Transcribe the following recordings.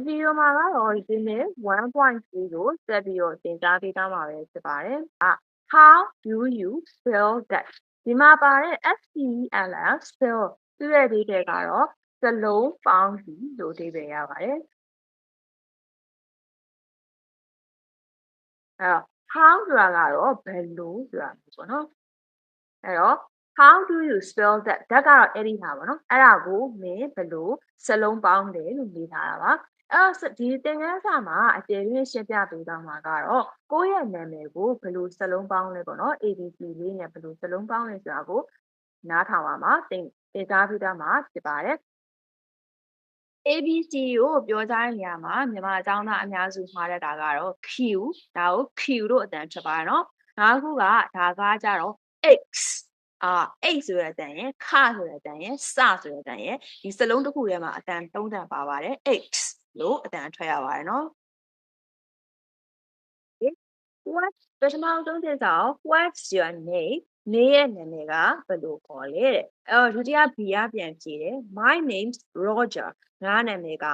video မှာကတော့ဒီနေ့ 1.3 ကိုဆက်ပြီးတော့သင်ကြားပေးသွားမှာပဲဖြစ်ပါတယ်။ How do you spell that ဒီမှာပါတဲ့ SPELL spell သူ့ရဲ့အဓိပ္ပာယ်ကတော့စလုံးပေါင်းပြီးလို့အဓိပ္ပာယ်ရပါတယ်။အဲ့တော့ how ဆိုတာကတော့ဘယ်လိုဆိုတာပေါ့နော်။အဲ့တော့ how do you spell that ကတော့အဲ့ဒီဟာပေါ့နော်။အဲ့ဒါကိုမင်းဘယ်လိုစလုံးပေါင်းတယ်လို့မေးထားတာပါ။အဲ့တော့ဒီသင်ခန်းစာမှာအကျယ်တွင်ရှင်းပြပေးသွားမှာကတော့ကိုယ့်ရဲ့နာမည်ကိုဘယ်လိုစလုံးပေါင်းလဲပေါ့နော် ABC လေးနဲ့ဘယ်လိုစလုံးပေါင်းလဲဆိုတာကိုနားထောင်ပါမှာသင်ကြားပေးသွားမှာဖြစ်ပါတယ်ABC ကိုပြောကြတဲ့နေရာမှာမြန်မာအကြောင်းသားအများစုမှားတတ်တာကတော့ Q ဒါကို Q လို့အတန်ထွက်ပါတယ်နော်နောက်တစ်ခုကဒါကကြတော့ X X ဆိုတဲ့အတန်ရယ်ခဆိုတဲ့အတန်ရယ်စဆိုတဲ့အတန်ရယ်ဒီစလုံးတစ်ခုထဲမှာအတန်၃တန်ပါပါတယ် X လို့အတန်ထွက်ရပါတယ်နော်What ပထမဆုံးသစ္စာ What's your name နေရဲ့နာမည်ကဘယ်လိုခေါ်လဲတဲ့ဒုတိယ B ကပြန်ဖြေတယ် My name's Roger ငါနာမည်က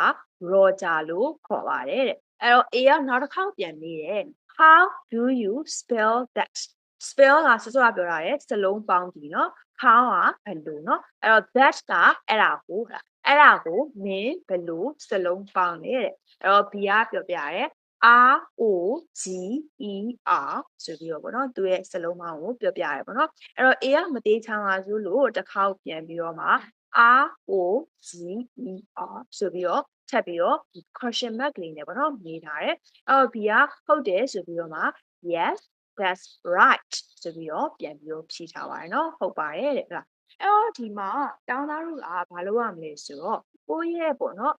Roger လို့ခေါ်ပါတယ်တဲ့အဲ့တော့ A ကနောက်တစ်ခေါက်ပြန်မေးတယ် How do you spell that spell ကစောစောကပြောတာလေစလုံးပေါင်းပြီးเนาะ How ကဘယ်လိုเนาะအဲ့တော့ that ကအဲ့ဒါကိုမင်းဘယ်လိုစလုံးပေါင်းလဲတဲ့အဲ့တော့ B ကပြောပြတယ်ROGER ဆိုပြီးတော့ပေါ့နော်သူရဲ့စလုံးပေါင်းကိုပြောပြရတယ်ပေါ့နော်အဲ့တော့ A ကမသေးချောင်းပါဘူးလို့တစ်ခေါက်ပြန်ပြီးတော့မှ ROGER ဆိုပြီးတော့ထပ်ပြီးတော့ question mark လေးနဲ့ပေါ့နော်ရေးထားတယ်အဲ့တော့ B ကဟုတ်တယ်ဆိုပြီးတော့မှ yes that's right ဆိုပြီးတော့ပြန်ပြီးတော့ဖြေထားပါတယ်နော်ဟုတ်ပါတယ်တဲ့ဟုတ်လားအဲ့တော့ဒီမှာတောင်းသားတို့ကဘာလုပ်ရမလဲဆိုတော့ကိုယ့်ရဲ့ပေါ့နော်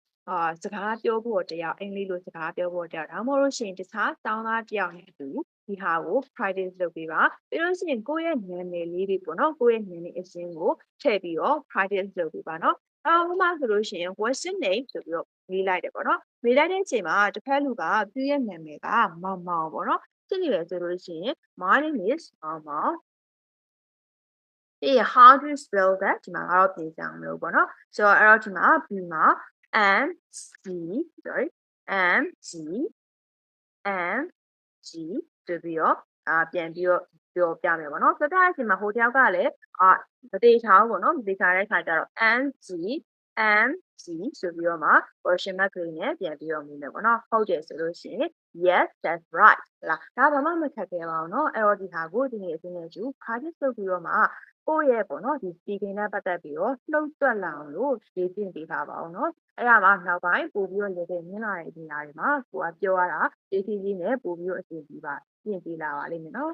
စကားပြောဖို့တယောက်အင်္ဂလိပ်လိုစကားပြောဖို့တယောက်ဒါမှမဟုတ်လို့ရှိရင်တခြားတောင်းသားတယောက်နဲ့အတူဒီဟာကို practice လုပ်ပေးပါပြီးလို့ရှိရင်ကိုယ့်ရဲ့နာမည်လေးတွေပေါ့နော်ကိုယ့်ရဲ့နာမည်အစင်းကိုထည့်ပြီးတော့ practice လုပ်ပေးပါနော်ဟိုမှာဆိုလို့ရှိရင် what's your name ဆိုပြီးတော့မေးလိုက်တယ်ပေါ့နော်မေးလိုက်တဲ့အချိန်မှာတစ်ဖက်လူကသူ့ရဲ့နာမည်ကမောင်မောင်ပေါ့နော်ဖြစ်နေတယ်ဆိုလို့ရှိရင် my name is မောင်မောင်how do you spell that ဒီမှာကတော့ပြင်ကြအောင်လို့ပေါ့နော်ဆိုတော့အဲ့တော့ဒီမှာ B မှာ MG ဆိုပြီးတော့ပြန်ပြီးတော့ပြောပြမယ်ပေါ့နော်ဆိုတော့အဲ့ဒီမှာဟိုတယောက်ကလည်းမသေးချောင်းပေါ့နော်မသေးချာတဲ့ခါကျတော့ MG ဆိုပြီးတော့မှ question mark လေးနဲ့ပြန်ပြီးတော့မြင်မယ်ပေါ့နော်ဟုတ်တယ်ဆိုလို့ရှိရင် yes that's right လားဒါဘာမှမခက်ခဲပါဘူးเนาะအဲ့တော့ဒီဟာကိုဒီနေ့အစဉ်နဲ့ကျူ practice လုပ်ပြီးတော့မှကိုယ့်ရဲ့ပေါ့နော်ဒီ speaking နဲ့ပတ်သက်ပြီးတော့နှုတ်ဆက်လာအောင်လို့လေ့ကျင့်ပေးထားပါအောင်เนาะအဲ့ဒါမှနောက်ပိုင်းပို့ပြီးတော့လေ့ကျင့်မြင်လာတဲ့ဒီနေရာတွေမှာကိုကပြောရတာရေးကြီးနဲ့ပို့ပြီးတော့အဆင်ပြေပါပြင်ပေးလာပါလိမ့်မယ်เนาะ